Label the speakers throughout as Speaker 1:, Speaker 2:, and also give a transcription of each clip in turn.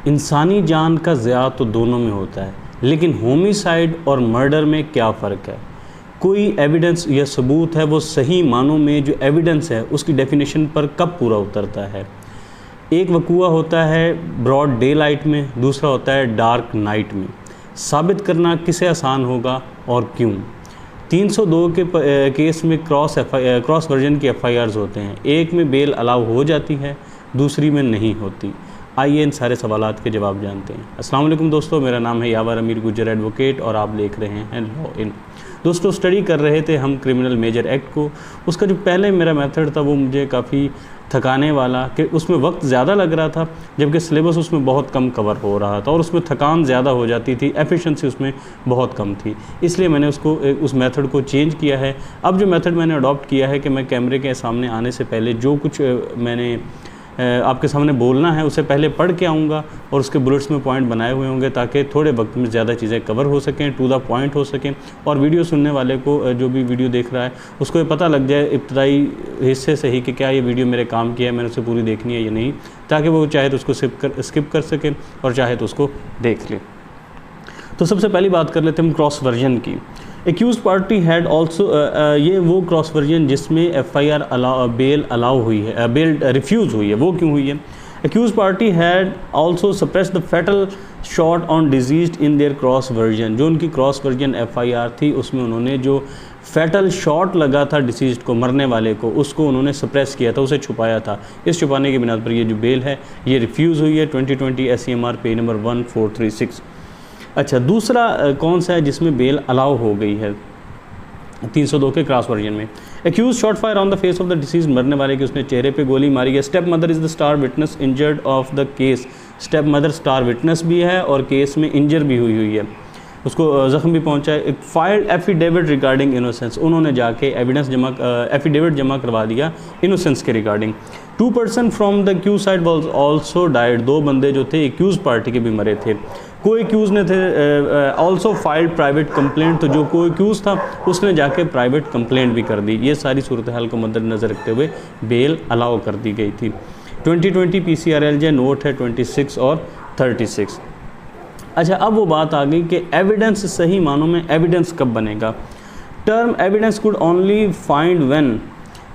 Speaker 1: इंसानी जान का ज़िया तो दोनों में होता है, लेकिन होमिसाइड और मर्डर में क्या फ़र्क है? कोई एविडेंस या सबूत है वो सही मानों में जो एविडेंस है उसकी डेफिनेशन पर कब पूरा उतरता है? एक वक़ूआ होता है ब्रॉड डे लाइट में, दूसरा होता है डार्क नाइट में। साबित करना किसे आसान होगा और क्यों? 302 के केस में क्रॉस वर्जन की FIRs होते हैं। एक में बेल अलाउ हो जाती है, दूसरी में नहीं होती। आइए इन सारे सवालात के जवाब जानते हैं। अस्सलाम वालेकुम दोस्तों, मेरा नाम है यावर अमीर गुजर एडवोकेट और आप देख रहे हैं लॉ इन। दोस्तों, स्टडी कर रहे थे हम क्रिमिनल मेजर एक्ट को। उसका जो पहले मेरा मेथड था वो मुझे काफ़ी थकाने वाला, कि उसमें वक्त ज़्यादा लग रहा था जबकि सिलेबस उसमें बहुत कम कवर हो रहा था और उसमें थकान ज़्यादा हो जाती थी, एफिशिएंसी उसमें बहुत कम थी। इसलिए मैंने उस मेथड को चेंज किया है। अब जो मेथड मैंने अडॉप्ट किया है कि मैं कैमरे के सामने आने से पहले जो कुछ मैंने आपके सामने बोलना है उसे पहले पढ़ के आऊँगा और उसके बुलेट्स में पॉइंट बनाए हुए होंगे ताकि थोड़े वक्त में ज़्यादा चीज़ें कवर हो सकें, टू द पॉइंट हो सकें और वीडियो सुनने वाले को, जो भी वीडियो देख रहा है, उसको ये पता लग जाए इब्तदाई हिस्से से ही कि क्या ये वीडियो मेरे काम की है, मैंने उसे पूरी देखनी है या नहीं, ताकि वो चाहे तो उसको स्किप कर सके और चाहे तो उसको देख ले। तो सबसे पहली बात कर लेते हैं हम क्रॉस वर्जन की। एक्यूज पार्टी हैड ऑल्सो, ये वो क्रॉस वर्जन जिसमें FIR बेल अलाउ हुई है, बेल रिफ्यूज़ हुई है। वो क्यों हुई है? Accused party had also suppress the fatal shot on deceased in their cross version. जो उनकी क्रॉस वर्जन FIR थी उसमें उन्होंने जो फैटल शॉट लगा था डिसीज को, मरने वाले को, उसको उन्होंने सप्रेस किया था, उसे छुपाया था। इस छुपाने की बिना पर ये जो बेल है ये रिफ्यूज़ हुई है। 2020 SCMR पेज नंबर 1436। अच्छा, दूसरा कौन सा है जिसमें बेल अलाउ हो गई है? 302 के क्रॉस वर्जन में accused shot fire on the face of the deceased, मरने वाले की उसने चेहरे पे गोली मारी है। Step mother is the star witness injured of the case. Step mother star witness भी है और केस में इंजर भी हुई है, उसको ज़ख्म भी पहुंचा है। एक फाइल्ड एफिडेविट रिगार्डिंग इनोसेंस, उन्होंने जाके एफिडेविट जमा करवा दिया इनोसेंस के regarding. 2 person from the accused side was also died, 2 बंदे जो थे एक्यूज पार्टी के भी मरे थे। को एक्यूज ने थे ऑल्सो फाइल्ड प्राइवेट कंप्लेंट, तो जो को एक्यूज था उसने जाके प्राइवेट कंप्लेंट भी कर दी। ये सारी सूरत हाल को मद्देनज़र रखते हुए बेल अलाउ कर दी गई थी। 2020 PCRLJ नोट है 26 और 36। अच्छा, अब वो बात आ गई कि एविडेंस सही मानों में एविडेंस कब बनेगा। Term evidence could only find when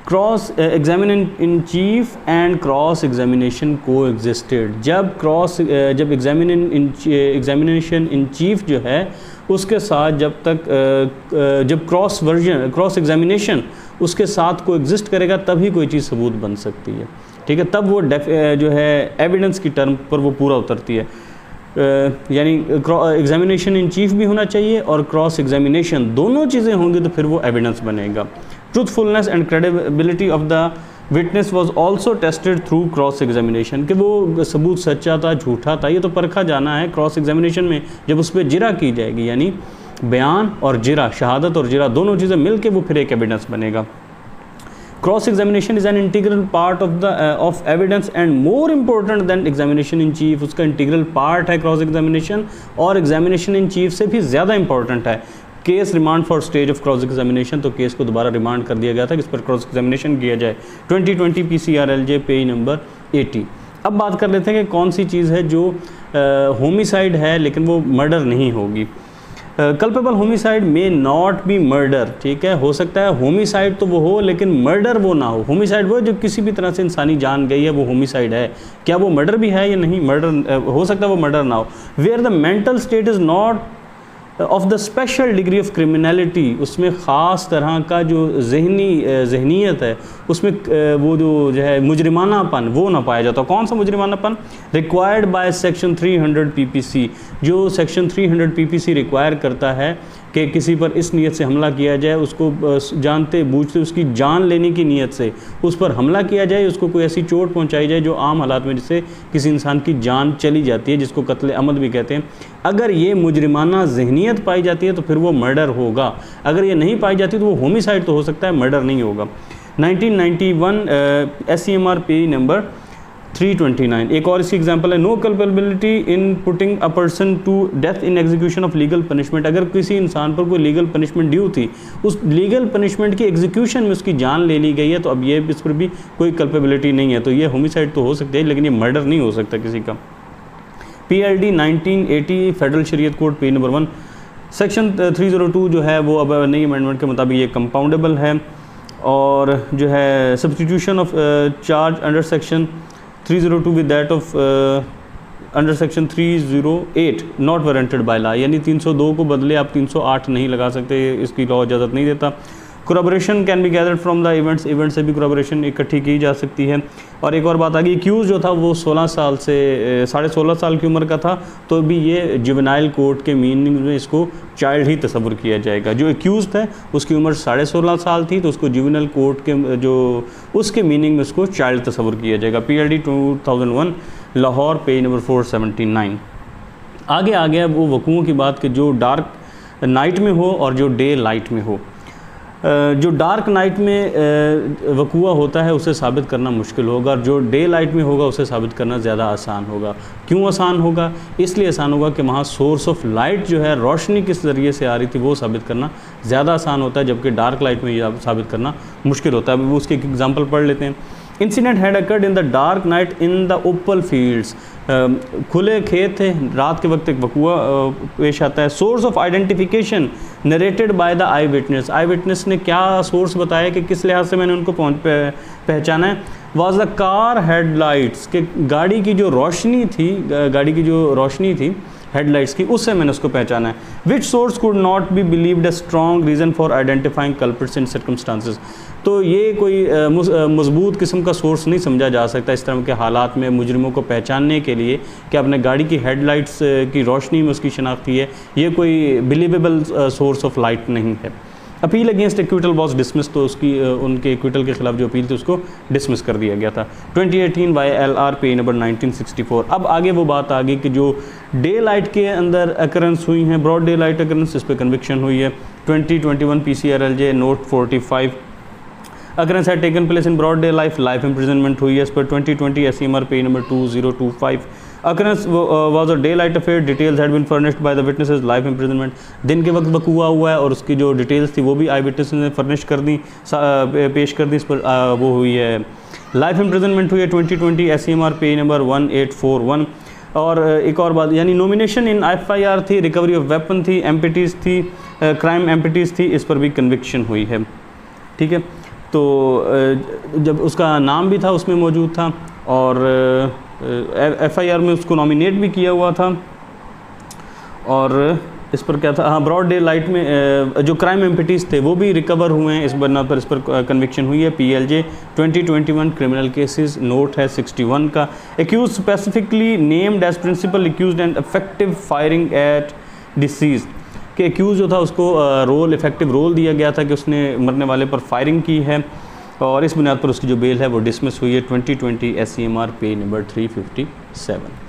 Speaker 1: cross examination in cheap and cross examination को एग्जिस्टेड। जब एग्जामिनेशन इन चीफ जो है उसके साथ जब क्रॉस एग्जामिनेशन उसके साथ को एग्जिस्ट करेगा तभी कोई चीज़ सबूत बन सकती है। ठीक है, तब वो जो है एविडेंस की टर्म पर वो पूरा उतरती है। यानी एग्जामिनेशन इन चीफ भी होना चाहिए और क्रॉस एग्जामिनेशन, दोनों चीज़ें होंगी तो फिर वो एविडेंस बनेगा। Truthfulness and credibility of the witness was also tested through cross examination, कि वो सबूत सच्चा था झूठा था ये तो परखा जाना है क्रॉस एग्जामिनेशन में, जब उस पर जिरा की जाएगी, यानी बयान और जिरा, शहादत और जिरा दोनों चीज़ें मिलके वो फिर एक एविडेंस बनेगा। Cross examination is an integral part of evidence and more important than examination in chief. उसका इंटीग्रल पार्ट है क्रॉस एग्जामिनेशन और एग्जामिनेशन इन चीफ से भी ज़्यादा इंपॉर्टेंट है। Case remand for stage of cross examination, तो case को दोबारा रिमांड कर दिया गया था कि इस पर क्रॉस एग्जामिनेशन किया जाए। 2020 PCRLJ पेज नंबर 80। अब बात कर लेते हैं कि कौन सी चीज़ है जो होमिसाइड है लेकिन वो मर्डर नहीं होगी। कल्पेबल होमिसाइड में नॉट बी मर्डर। ठीक है, हो सकता है होमिसाइड तो वो हो लेकिन मर्डर वो ना हो। होमिसाइड वो जो किसी भी तरह से इंसानी जान गई है वो होमिसाइड है। क्या वो मर्डर भी है या नहीं? मर्डर हो सकता है वो मर्डर ना हो। Where the mental state is not of the special degree of criminality, उसमें ख़ास तरह का जो जहनीत है उसमें वो जो है मुजरिमानापन वो ना पाया जाता। कौन सा मुजरिमानापन? रिक्वायर्ड बाय सेक्शन 300 PPC, जो सेक्शन 300 PPC रिक्वायर करता है कि किसी पर इस नीयत से हमला किया जाए, उसको जानते बूझते उसकी जान लेने की नीयत से उस पर हमला किया जाए, उसको कोई ऐसी चोट पहुंचाई जाए जो आम हालात में जिससे किसी इंसान की जान चली जाती है, जिसको कत्ल अमद भी कहते हैं। अगर ये मुजरिमाना जहनीत पाई जाती है तो फिर वो मर्डर होगा। अगर ये नहीं पाई जाती तो वो होमिसाइड तो हो सकता है, मर्डर नहीं होगा। 1991 SCMR पेज नंबर 329। एक और इसकी एग्जांपल है, no culpability in putting a person to death in execution of legal punishment. अगर किसी इंसान पर कोई लीगल पनिशमेंट ड्यू थी, उस लीगल पनिशमेंट की एग्जीक्यूशन में उसकी जान ले ली गई है, तो अब ये इस पर भी कोई कल्पेबिलिटी नहीं है, तो ये होमिसाइड तो हो सकती है लेकिन ये मर्डर नहीं हो सकता किसी का। PLD 1980 फेडरल शरीयत कोड पेज नंबर 1 सेक्शन 302 जो है वो अब नई अमेंडमेंट के मुताबिक ये कंपाउंडेबल है। और जो है substitution of charge under section 302 with that of under section 308 not warranted by law, यानी 302 को बदले आप 308 नहीं लगा सकते, इसकी लॉ इजाज़त नहीं देता। Corroboration can be gathered from the events, event से भी कोरबोरेशन इकट्ठी की जा सकती है। और एक और बात आ गई, एक्यूज़ जो था वो 16 साल से 16.5 साल की उम्र का था, तो भी ये जुवेनाइल कोर्ट के मीनिंग में इसको चाइल्ड ही तस्वुर किया जाएगा। जो एक्यूज़ है उसकी उम्र 16.5 साल थी, तो उसको जुवेनाइल कोर्ट के जो उसके मीनिंग में उसको चाइल्ड तस्वुर किया जाएगा। PLD 2001 Lahore page number 479। आगे आ गया वो वक़ुओं की बात कि जो डार्क नाइट में हो और जो डे लाइट में हो। जो डार्क नाइट में वक़ुआ होता है उसे साबित करना मुश्किल होगा, और जो डे लाइट में होगा उसे साबित करना ज़्यादा आसान होगा। क्यों आसान होगा? इसलिए आसान होगा कि वहाँ सोर्स ऑफ लाइट जो है, रोशनी किस ज़रिए से आ रही थी, वो साबित करना ज़्यादा आसान होता है, जबकि डार्क लाइट में ये साबित करना मुश्किल होता है। अभी वो उसके एक एग्जाम्पल पढ़ लेते हैं। Incident had occurred in the dark night in the open fields, खुले खेत थे, रात के वक्त एक वक़ुआ पेश आता है। Source of identification narrated by the I witness, I witness ने क्या सोर्स बताया कि किस लिहाज से मैंने उनको पहचाना है। वाज द कार हेडलाइट्स, के गाड़ी की जो रोशनी थी हेडलाइट्स की, उससे मैंने उसको पहचाना है। Which source could not be believed a strong reason for identifying culprits in circumstances, तो ये कोई मजबूत किस्म का सोर्स नहीं समझा जा सकता इस तरह के हालात में मुजरिमों को पहचानने के लिए कि अपने गाड़ी की हेडलाइट्स की रोशनी में उसकी शनाख्ती है। ये कोई बिलीवेबल सोर्स ऑफ लाइट नहीं है। Appeal against acquittal was dismiss, तो उसकी उनके एक्विटल के खिलाफ जो अपील थी उसको डिसमिस कर दिया गया था। 2018 बाय LR पेज नंबर 1964। अब आगे वो बात आ गई कि जो डे लाइट के अंदर अकरेंस हुई हैं, ब्रॉड डे लाइट अकरेंस, इस पर कन्विक्शन हुई है। 2021 PCRLJ note 45 occurrence had taken place in broad day life imprisonment हुई है इस पर। 2020 SCMR page number 2025 occurrence was a daylight affair, details had been furnished by the witnesses, life imprisonment, दिन के वक्त वक़ुआ हुआ है और उसकी जो डिटेल्स थी वो भी आई विटनेस ने फर्निश कर दी, पेश कर दी, इस पर वो हुई है, लाइफ इम्प्रिजनमेंट हुई है। 2020 SCMR पेज नंबर 1841। और एक और बात, यानी नॉमिनेशन इन FIR थी, रिकवरी ऑफ वेपन थी, एम्पिटीज़ थी, क्राइम एम्पिटीज़ थी, इस पर भी कन्विक्शन हुई है। ठीक है, तो जब उसका नाम भी था उसमें मौजूद था और FIR में उसको नॉमिनेट भी किया हुआ था। और इस पर क्या था, हाँ, ब्रॉड डे लाइट में जो क्राइम एम्पिटीज़ थे वो भी रिकवर हुए हैं, इस बना पर इस पर कन्विक्शन हुई है। PLJ 2021 क्रिमिनल केसेस नोट है 61 का। Accused specifically named as principal accused and effective firing at deceased, कि एक्यूज़ जो था उसको इफेक्टिव रोल दिया गया था कि उसने मरने वाले पर फायरिंग की है, और इस बुनियाद पर उसकी जो बेल है वो डिसमिस हुई है। 2020 SCMR पेज नंबर 357।